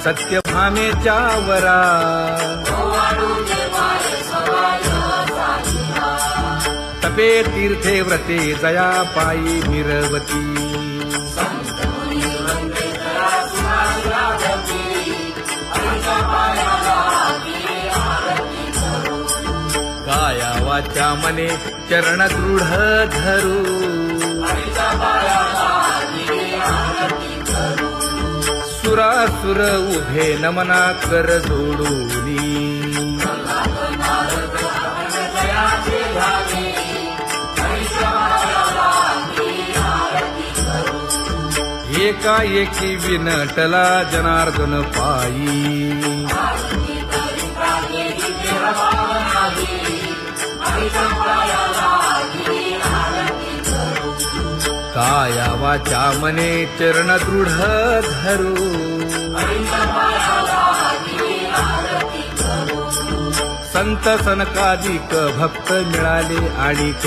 सत्यभामेच्या वरा तपे तीर्थे व्रते जया पायी मिरवती काया वाचा मने चरण दृढ धरू सुरासुर उभे नमना कर जोडूनी एकाएकी विनटला जनार्दन पायी काया वाचा मने चरण दृढ धरू संत सनकादिक भक्त मिळाले आणिक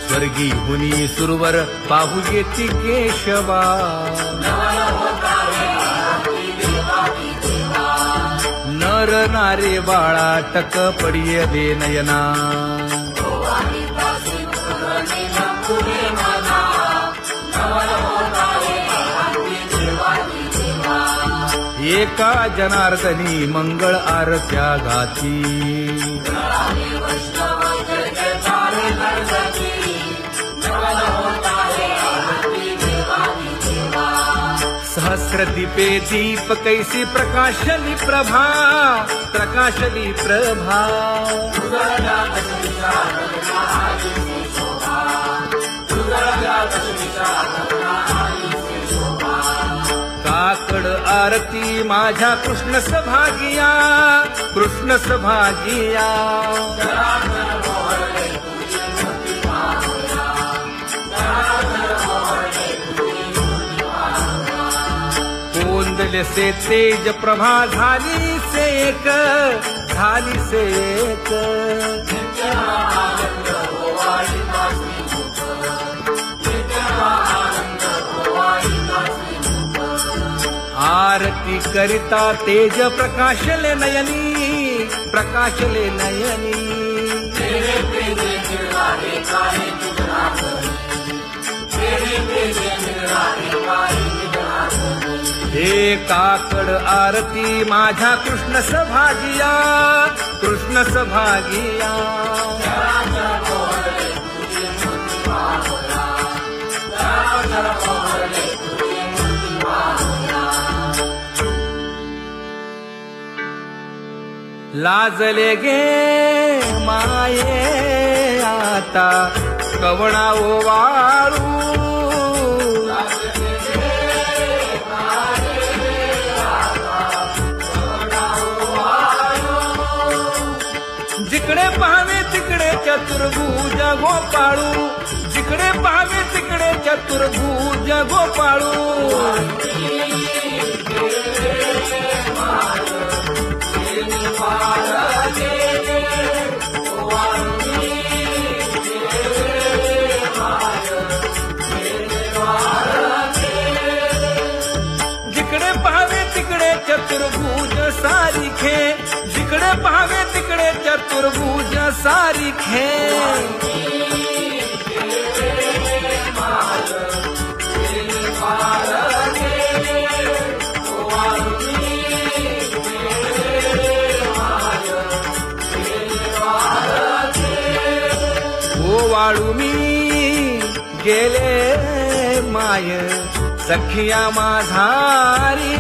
स्वर्गी हुनी सुरवर पाहू येती केशवा नर नारे बाळा टक पडिय दे नयना एका जनार्दनी मंगळ आरत्या गाती सहस्र दीपे दीप कैसी प्रकाशली प्रभा प्रकाशली प्रभा काकड आरती माझ्या कृष्ण सभागिया कृष्ण सभागिया कोंदले से तेज प्रभा झाली सेक झाली सेक आरती करिता तेज प्रकाशले नयनी प्रकाशले नयनी हे काकड आरती माझ्या कृष्ण सभागिया कृष्ण सभागिया लाजले गे माये आता कवणा ओवाळू जिकडे पाहावे तिकडे चतुर्भुज गोपाळू जिकडे पाहावे तिकडे चतुर्भुज गोपाळू जिकडे पाहावे तिकडे चतुर्भुज सारिखे जिकडे पाहावे तिकडे चतुर्भुज सारिखे ओवाळू मी गेले माय सखिया माझारी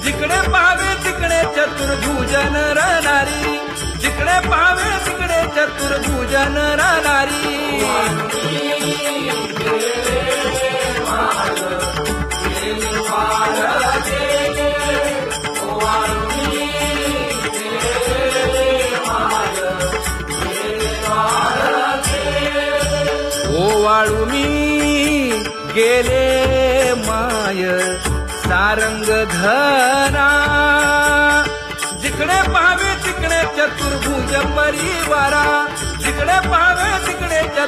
जिकडे पाहावे तिकडे चतुर्भुज नर नारी जिकडे पाहावे तिकडे चतुर्भुज नर नारी ओवाळू मी गेले माय सारंग धरा जिकडे पाहावे तिकडे चतुर्भुज परिवारा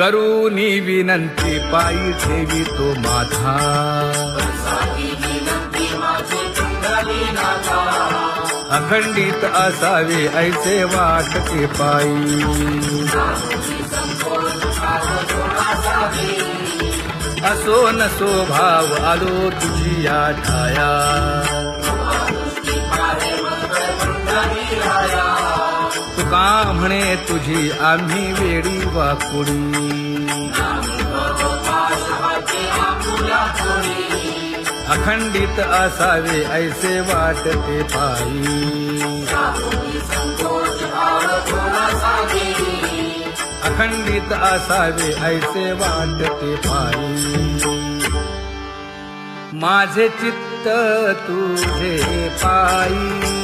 करूनी विनंती पायी ठेवी तो माथा अखंडित असावे ऐसे वाटते पायी असो नसो भाव आलो तुझी या ठाया तुका म्हणे तुझी आम्ही वेडी वाकुडी अखंडित असावे ऐसे वाटते पायी अखंडित असावे ऐसे वाटते पायी माझे चित्त तुझे पायी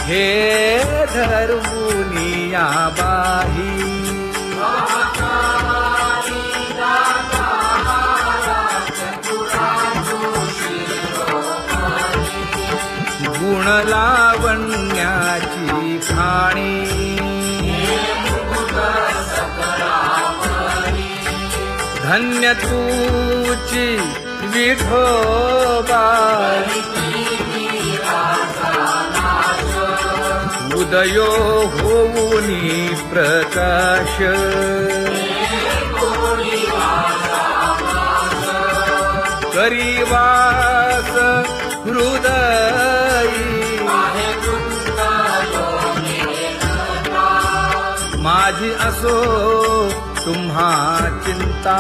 हे धर्मुनिया बाही गुण लावण्याची खाणी धन्य तूची विठोबा उदयो होऊनी प्रकाश करीवास हृदयी माझी असो तुम्हा चिंता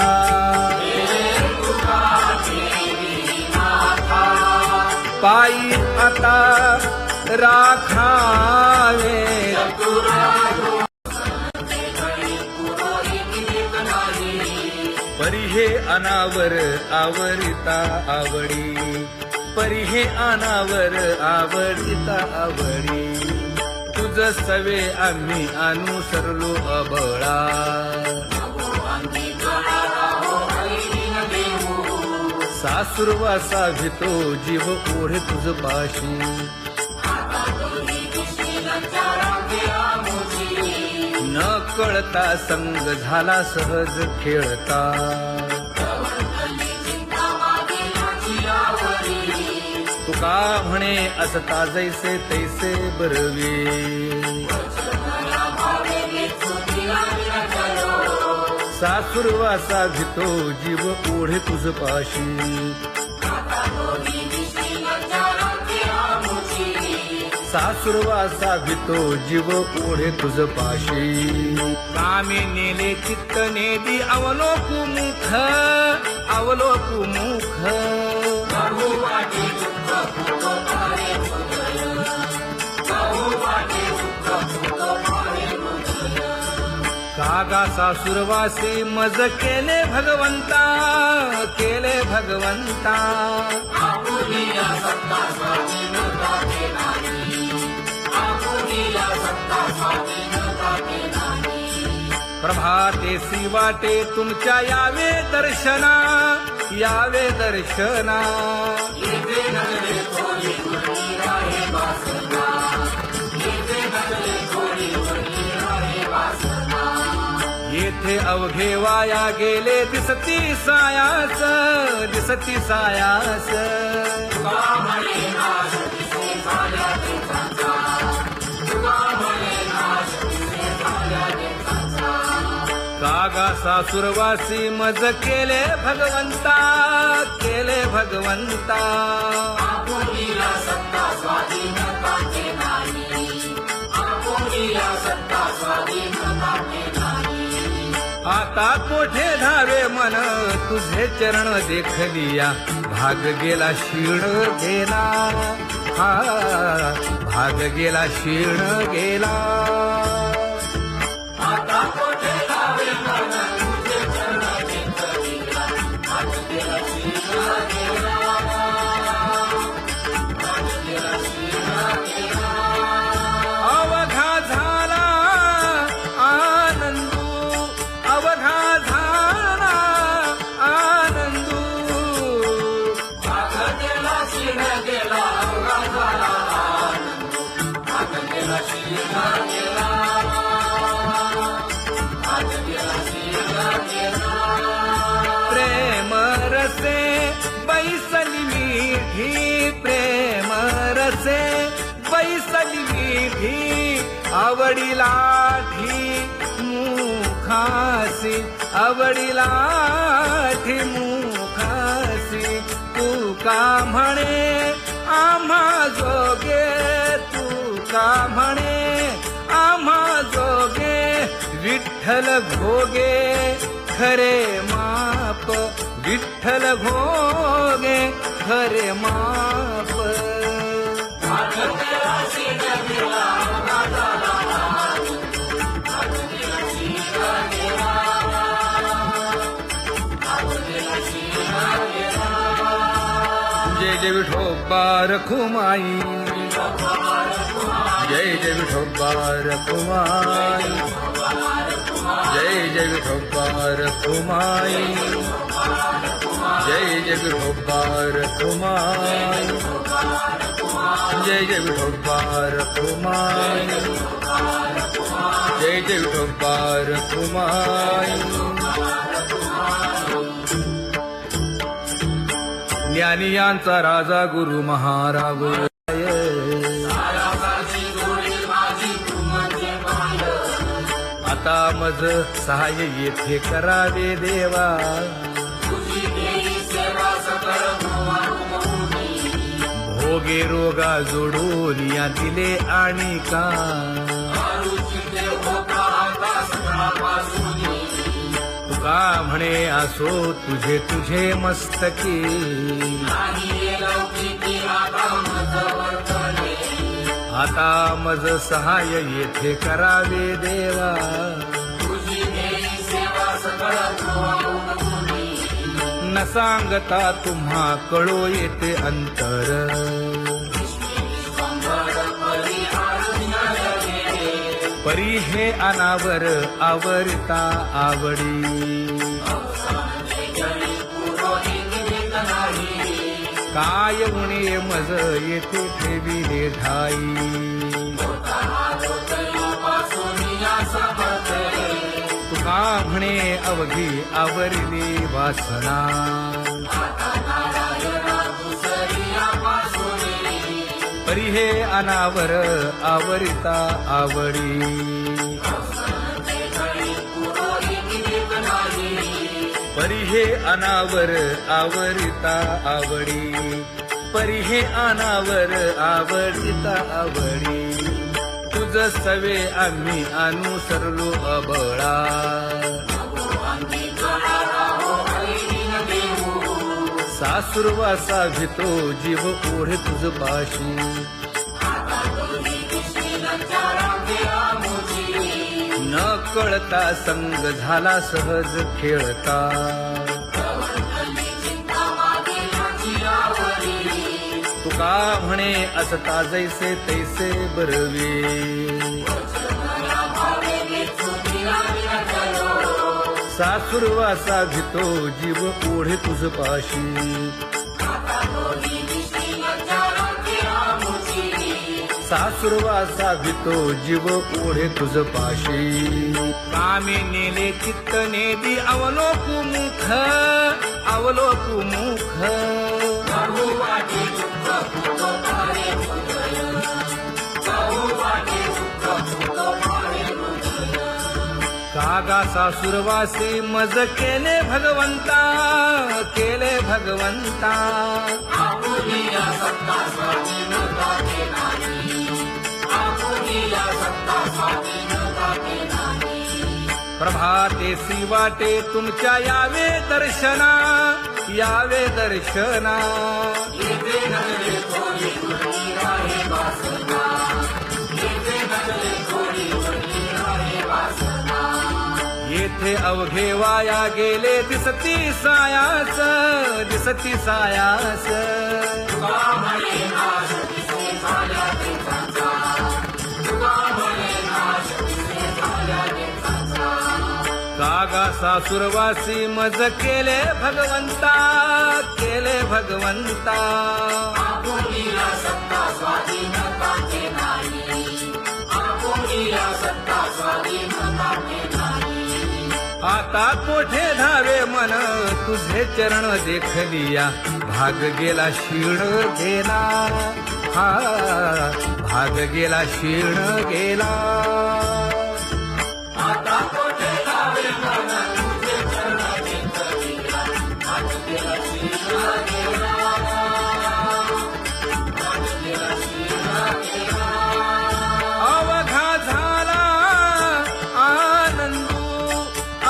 पायी आता राखावे परी हे अनावर आवरिता आवडी परी हे अनावर आवडिता आवडी तुझ सवे आम्ही अनुसरलो अबळा सासुरवासा भितो जीव ओढे तुझ पाशी न कळता संग झाला सहज खेळता तुका म्हणे असता जैसे तैसे बरवे सासुरवासा भितो जीव ओढे तुझ पाशी सासुरवासा भितो जीव ओढे तुझ पाशी कामे नेले चित्त नेदी अवलोकु मुख अवलोकु मुख कागा सासुरवासी मज केले भगवंता केले भगवंता प्रभाते सी वाटे तुमच्या यावे दर्शना यावे दर्शना येथे अवघे वाया गेले दिसती सायास दिसती सायास कागा सासुरवासी मज केले भगवंता केले भगवंता आता कोठे धावे मन तुझे चरण देखलिया भाग गेला क्षीण गेला हा भाग गेला क्षीण गेला आता कोठे धावे मन तुझे चरण देखलिया भाग गेला क्षीण गेला अवघा झाला आनंदू अवघा झाला आनंदू भाग गेला क्षीण गेला अवघा झाला आनंदू भाग गेला क्षीण गेला मुखासे बैसली विधी आवडिलाठी मुखासी आवडिलाठी मुखासी तू का म्हणे आम्हा जोगे तू का म्हणे आम्हा जोगे विठ्ठल भोगे खरे माप विठ्ठल भोगे खरे माप जय जय विठोबा रखुमाई जय जय विठोबा रखुमाई जय जय विठोबा रखुमाई जय जय विठोबा रखुमाई जय जय विठोबा रखुमाई जय जय विठोबा रखुमाई ज्ञानियांचा राजा गुरु महाराज आता मज सहाय्य येथे करावे देवा भोगे रोगा जोडून या दिले आणि का तुका म्हणे असो तुझे तुझे मस्तकी आता मज सहाय्य येथे करावे देवा न सांगता तुम्हा कळो येते अंतर परी हे अनावर आवरता आवडी काय उणे मज येथे ठेविले ठाई तुका म्हणे अवघी आवरली वासना परी हे अनावर आवरिता आवडी परी हे अनावर आवरिता आवडी परी हे अनावर आवडिता आवडी तुझ सवे आम्ही अनुसरलो अबळा सासुरवासा भितो जीव ओढे तुझ पाशी न कळता संग झाला सहज खेळता तुका म्हणे असता जैसे तैसे बरवे सासुरवासा भितो जीव ओढे तुझ पाशी सासुरवासा भितो जीव ओढे तुझ पाशी कामे नेले चित्त नेदी अवलोकु मुख अवलोकु मुख कागा सासुरवासी मज केले भगवंता केले भगवंता प्रभाते सी वाटे तुमच्या यावे दर्शना यावे दर्शना येथे अवघे वाया गेले दिसती सायास दिसती सायास कागा सासुरवासी मज केले भगवंता केले भगवंता आता कोठे धावे मन तुझे चरण देखलिया भाग गेला शीण गेला हा भाग गेला क्षीण गेला अवघा झाला आनंदू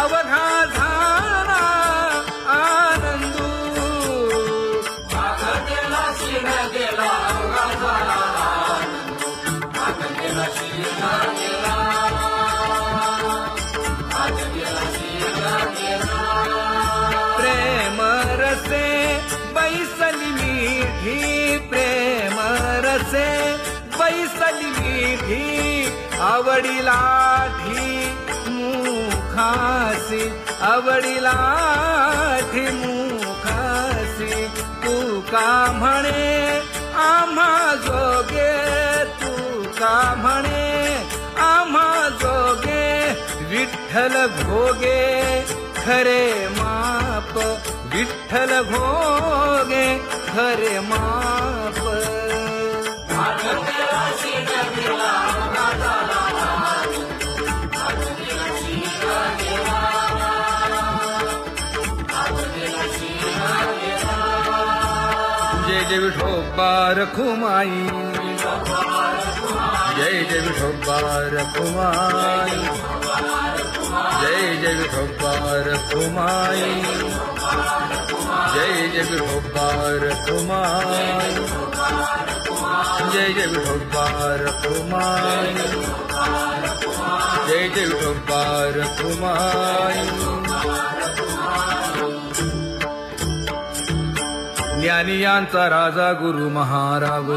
अवघा झाला आनंदू भाग गेला क्षीण गेला अवघा झाला भाग गेला क्षीण गेला भाग गेला क्षीण गेला प्रेम रसे बैसली मीठी प्रेम रसे बैसली मीठी आवडीला मुखासी आवडीला मुखासी तू का म्हणे आम्हा जोगे तू का म्हणे आम्हा जोगे विठ्ठल भोगे खरे माप विठ्ठल भोगे खरे माप जय जय विठोबा रखुमाई जय जय विठोबा रखुमाई जय जय विठोबा रखुमाई जय जय विठोबा रखुमाई जय जय विठोबा रखुमाई जय जय विठोबा रखुमाई ज्ञानियांचा राजा गुरु महाराज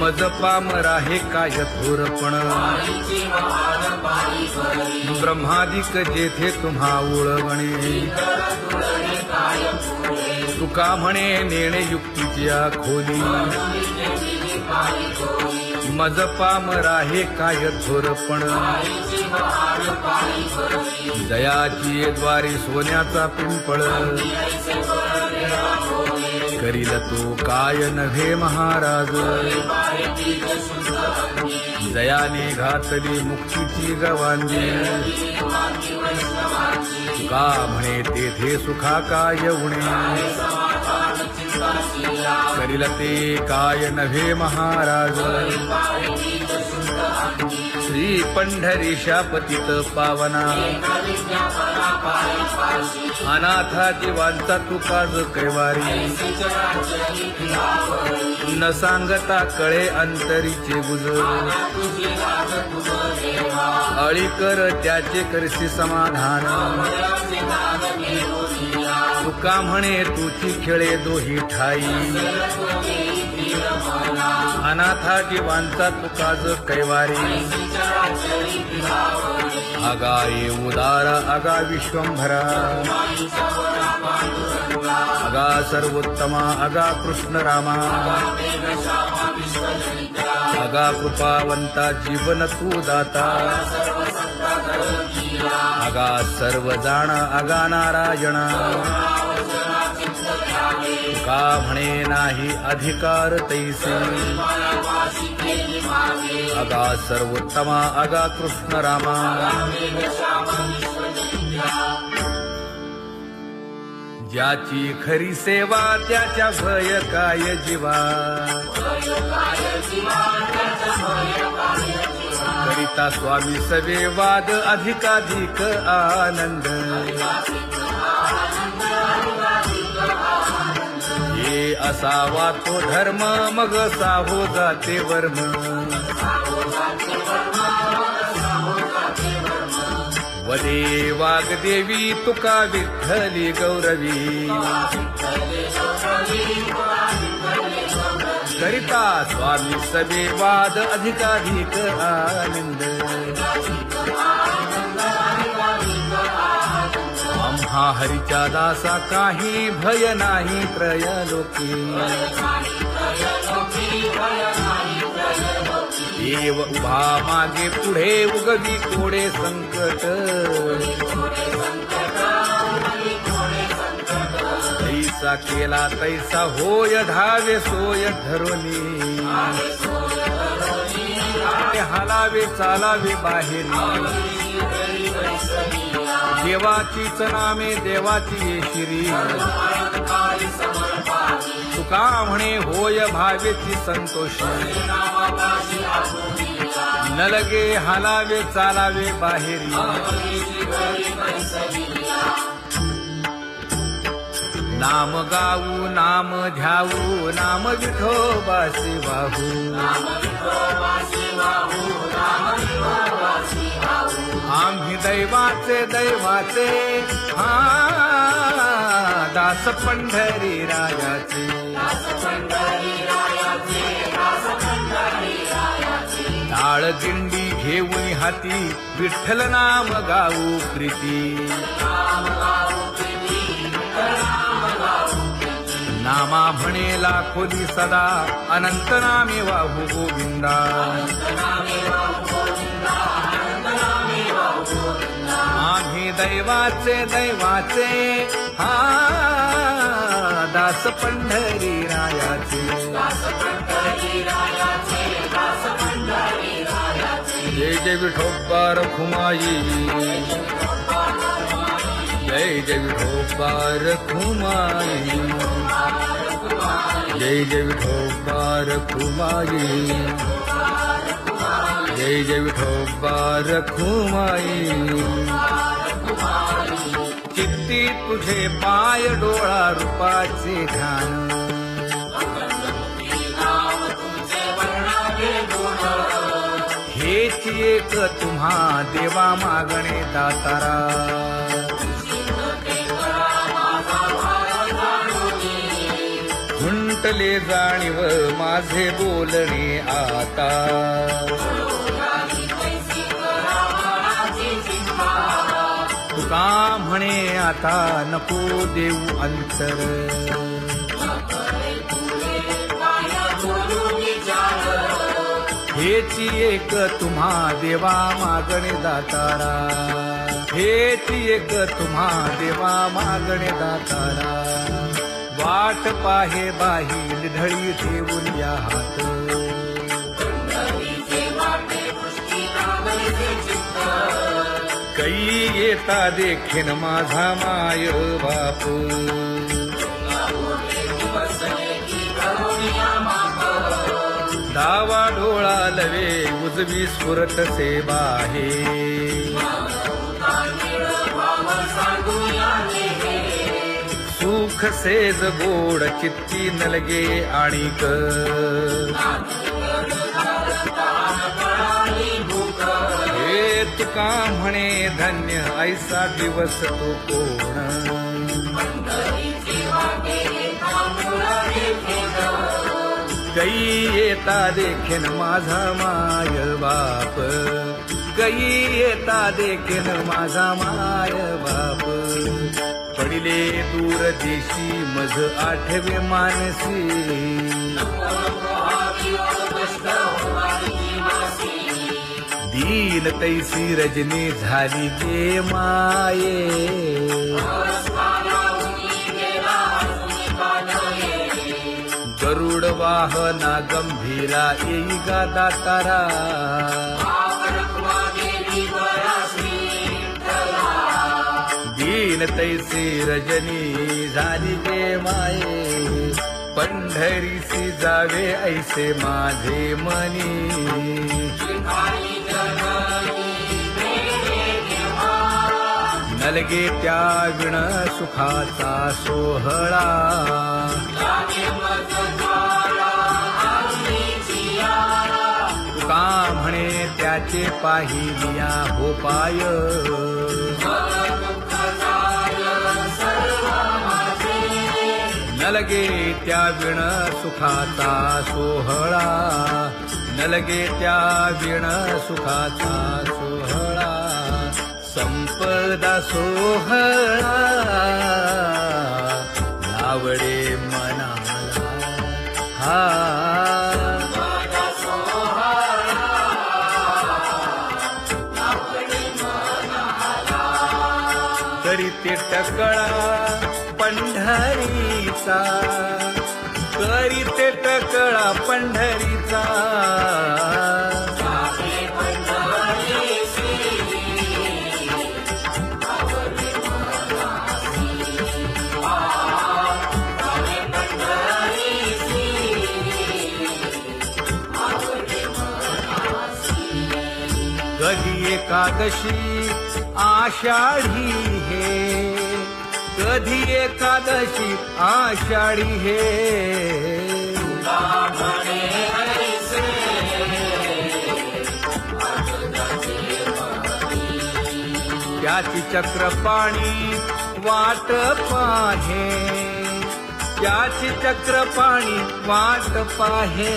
मज पामरा हे काय थोरपण ब्रह्मादिक जेथे तुम्हा उळवणे तुका म्हणे नेणे युक्तीच्या खोली मज पामरा हे काय थोरपण दयाची द्वारी सोन्याचा पिंपळ करील तो काय नव्हे महाराज दयाने घातली मुक्तीची गवांगी का म्हणे तेथे सुखा काय उणे करील ते काय नव्हे महाराज श्री पंढरी शापतित पावना अनाथा जीवांचा तुकाज कैवारी न सांगता कळे अंतरीचे गुजर अळी कर त्याचे करशी समाधान तुका म्हणे तुची खेळे दोही ठाई अनाथा जीवांचा तुकाज कैवारी आगा ये उदारा आगा विश्वंभरा आगा सर्वोत्तमा आगा कृष्ण रामा आगा कृपावंता जीवन तू दाता आगा सर्व जाणा आगा नारायणा का म्हणे नाही अधिकार तैसे आगा सर्वोत्तमा आगा कृष्ण रामा ज्याची खरी सेवा त्याच्या भय काय जीवा करिता स्वामी सवे वाद अधिकाधिक आनंद हे असावा तो धर्म मग साहो जाते वर्म वदे वाग्देवी तुका विठ्ठली गौरवी करिता स्वामी सवे वाद अधिकाधिक आनंद आम्हा हरीच्या दासा काही भय नाही त्रयलोकी देव उभा मागे पुढे उगवी कोडे संकट जैसा केला तैसा होय धावे सोय धरुनी हालावे चालावे बाहेरी देवाचीच नामे देवाची येशिरी तुका म्हणे होय भावेची संतोषी न लगे हालावे चालावे बाहेरी नाम गाऊ नाम ध्याऊ नाम विठोबासी वाहू आम्ही दैवाचे दैवाचे हा दास पंढरी रायाचे टाळ दिंडी घेऊन हाती विठ्ठल नाम गाऊ प्रीती नामा म्हणेला खोली सदा अनंत नामे वाहू गोविंदा आम्ही दैवाचे दैवाचे हा दास पंढरी रायाचे जय जय विठोबा रखुमाई जय जय विठोबा रखुमाई जय जय विठोबा रखुमाई जय जय विठोबा रखुमाई चित्ती तुझे पाय डोळा रूपाचे ध्यान हेच एक तुम्हा देवा मागणे दातारा खुंटले जाणीव माझे बोलणे आता तुका म्हणे आता नको देऊ अंतर हेची एक तुम्हा देवा मागणे दातारा हेची एक तुम्हा देवा मागणे दातारा वाट पाहे बाही ढळी ठेवून या हात कै येता देखीन माझा माय बाप डावा डोळा लवे उजवी स्फुरत से बाहे सुख सेज गोड चित्ती नलगे आणिक हे तुका म्हणे धन्य ऐसा दिवस तो कोण कै येता देखीन माझा माय बाप कै येता देखीन माझा माय बाप पडिले दूर देशी मज आठवे मानसी दीन तैसी रजनी झाली गे माये गरुड वाहना गंभीरा येई गा दातारा दीन तैसी रजनी झाली गे माये पंढरीसी जावे ऐसे माझे मनी नलगे त्या विण सुखाचा सोहळा तुका म्हणे त्याचे पाहिलिया हो पाय नलगे त्या विण सुखाचा सोहळा नलगे त्या विण सुखाचा सोहळा संपदा सोहळा लावडे मनाला हा तरी ते टकळा पंढरीचा वारीचा, करीते टकळा पंढरीचा. कधी एकादशी आषाढी हे, कधी एकादशी आषाढी हे. त्याची चक्रपाणी वाट पाहे, त्याची चक्रपाणी वाट पाहे.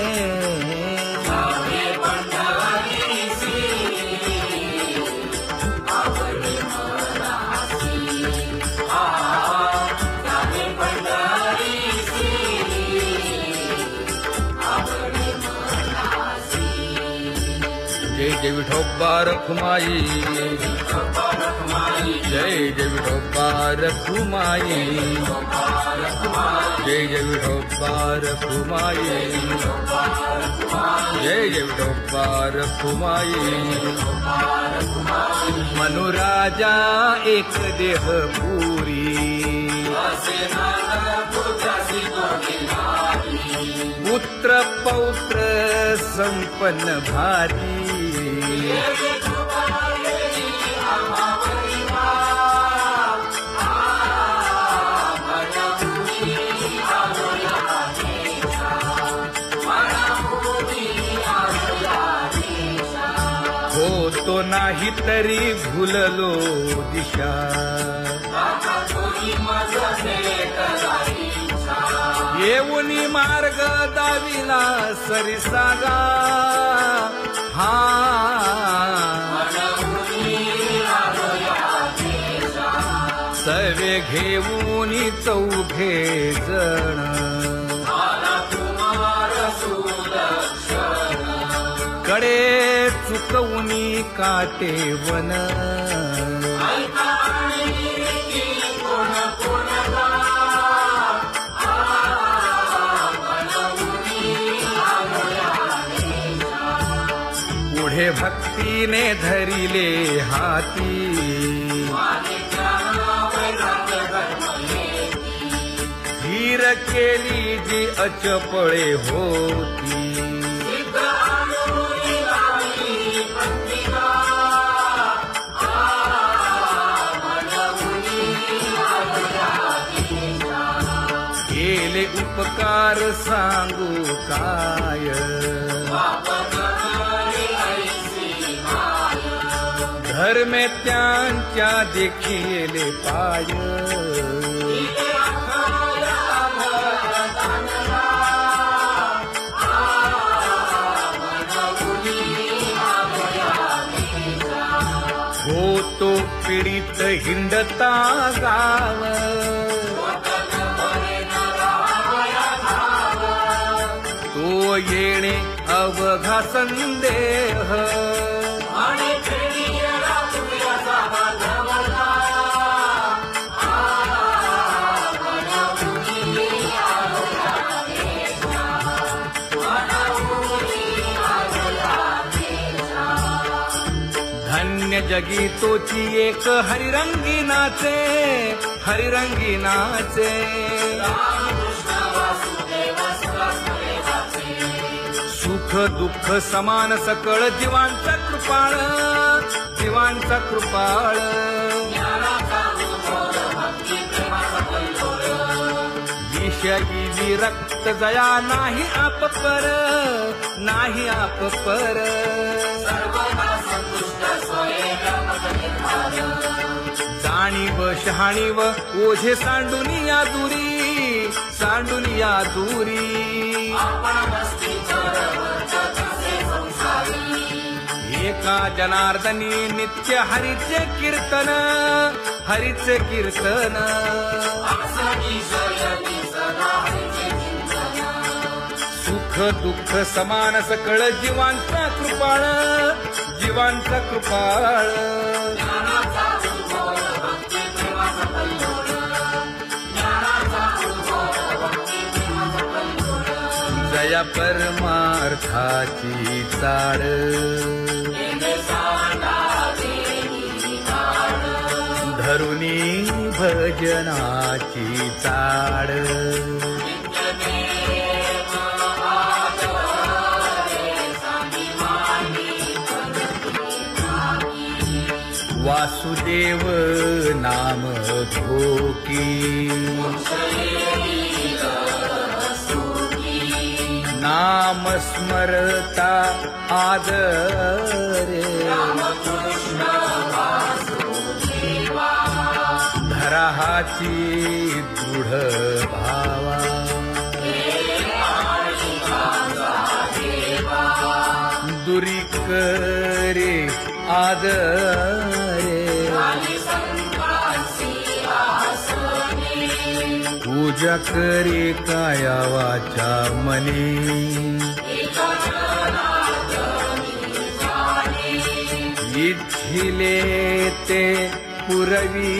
जय जय विठोबा रखुमाई, जय जय विठोबा रखुमाई, जय जय विठोबा रखुमाई, जय जय विठोबा रखुमाई. मनुराजा एक देह पुरी, पुत्र पौत्र संपन्न भारी. होतो नाही तरी भुललो दिशा, येऊनी मार्ग दाविला सरिसागा. हा सर्वे घेऊनी चौघे जण, कडे चुकवूनी काटे वन. पुढे भक्तीने धरिले हाती, धीर केली जी अचपळे होती. केले उपकार सांगू काय, धर्मे त्यांच्या देखिले पाय. होतो पीडित हिंडता गाव, तो येणे अवघा संदेह. धन्य जगी तोची एक हरिरंगी नाचे, हरिरंगी नाचे. सुख दुःख समान सकळ जीवांचा कृपाळ, जीवांचा कृपाळ. विषयी विरक्त जया नाही आप पर, नाही आप पर. जाणीव शहाणीव ओझे सांडुनिया दुरी, सांडुनिया दुरी. एका जनार्दनी नित्य हरीचे कीर्तन, हरीचे कीर्तन. सुख दुःख समान सकळ जीवांचा कृपाळ, जीवांचा कृपाळ. जया परमार्थाची चाळ धरुणी भजनाची चाळ वासुदेव नाम घोकी नाम स्मरता आदरे धराहाची दृढ भावा दुरी करे आदरे पूजा करे काया वाचा मने इच्छिले ते पुरवी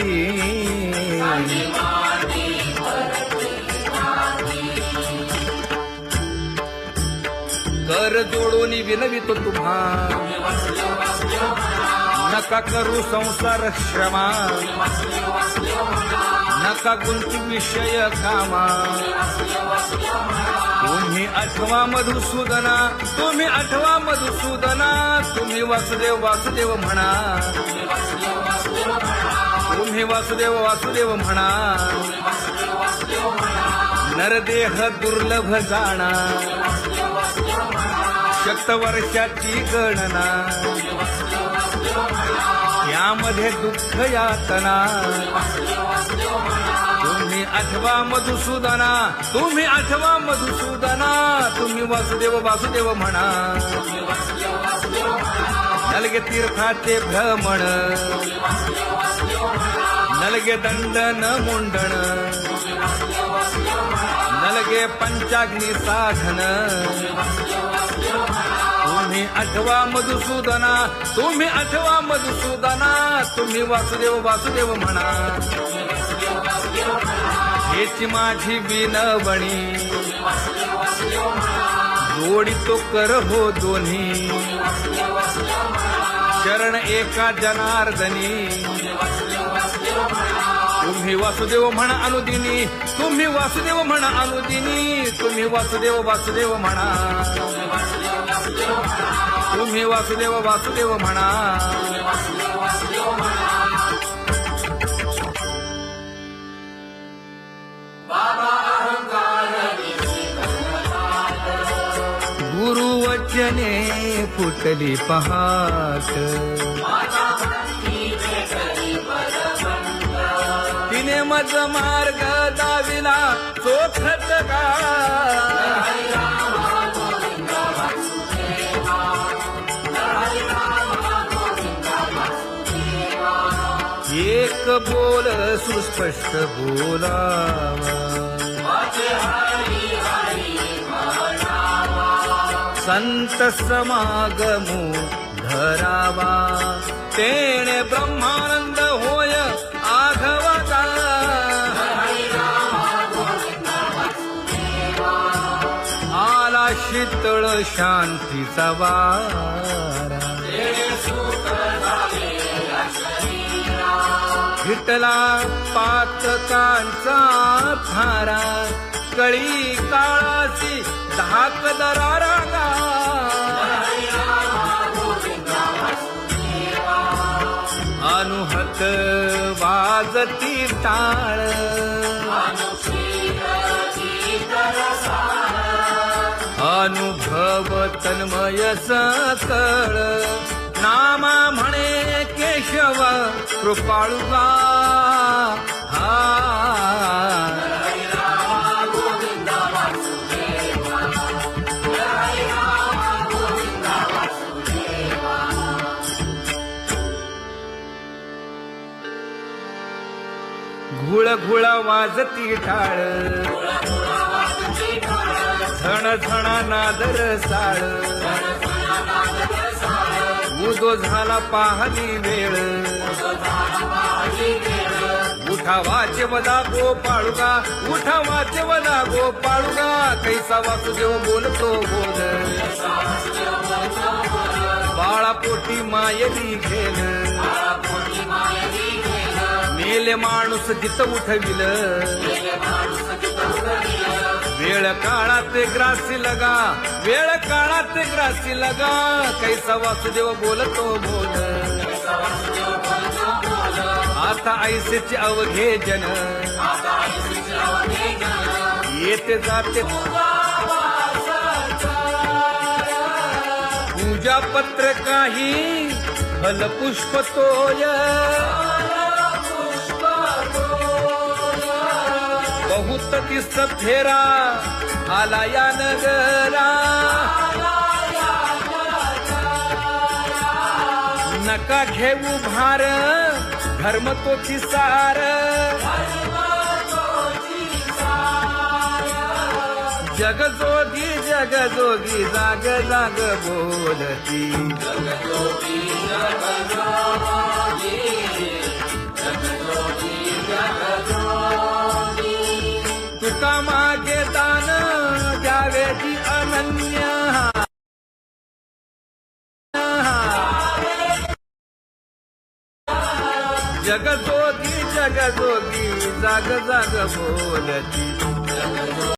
कर जोडून विनवितो तुम्हा नका करू संसार श्रमा नका गुंती विषय कामा तुम्ही आठवा मधुसूदना तुम्ही आठवा मधुसूदना तुम्ही वासुदेव वासुदेव म्हणा तुम्ही वासुदेव वासुदेव म्हणा नरदेह दुर्लभ जाणा शतवर्षाची गणना यामध्ये दुःख यातना तुम्ही आठवा मधुसूदना तुम्ही आठवा मधुसूदना तुम्ही वासुदेव वासुदेव म्हणा नलगे तीर्थाचे भ्रमण नलगे दंडन मुंडण नलगे पंचाग्नी साधन तुम्ही आठवा मधुसूदना तुम्ही आठवा मधुसूदना तुम्ही वासुदेव वासुदेव म्हणा हेची माझी विनवणी जोडी तो कर हो दोन्ही शरण एका जनार्दनी तुम्ही वासुदेव म्हणा अनुदिनी तुम्ही वासुदेव म्हणा अनुदिनी तुम्ही वासुदेव वासुदेव म्हणा तुम्ही वासुदेव वासुदेव म्हणा गुरुवचने फुटली पहाट तिने मज मार्ग दाविला चोखत का एक बोल सुस्पष्ट बोलावा संत समागमू धरावा तेणे ब्रह्मानंद होय आघवता आला शीतळ शांतीचा वारा हिटला पातकांचा थारा कळी काळाची धाक दरारा अनुहत वाजती टाळ अनुभव तन्मय सकळ नामा म्हणे केशव कृपाळुगा हा घुळ घुळ वाजती टाळ झण झण नादर साळ उदो झाला पाहली वेळ उठा वाचवला गोपाळुका, उठा वाचवला गोपाळुका, कैसा वासुदेव बोलतो बोल, बाळा पोटी मायली घेल, मेले माणूस जित उठविल, वेळ काळात ग्रासी लगा, वेळ काळात ग्रासी लगा, कैसा वासुदेव बोलतो बोल, आता ऐसेचे अवघे जन, येते जाते पूजा पत्र काही फल पुष्प तोय, बहुत दिस फेरा आला या नगरा, नका घेऊ भार धर्म तोची सार, जगजोगी जगजोगी जाग जाग बोलती, तुका मागे दान द्यावेची अनन्य, जगजोगी जगजोगी जाग जाग बोलती,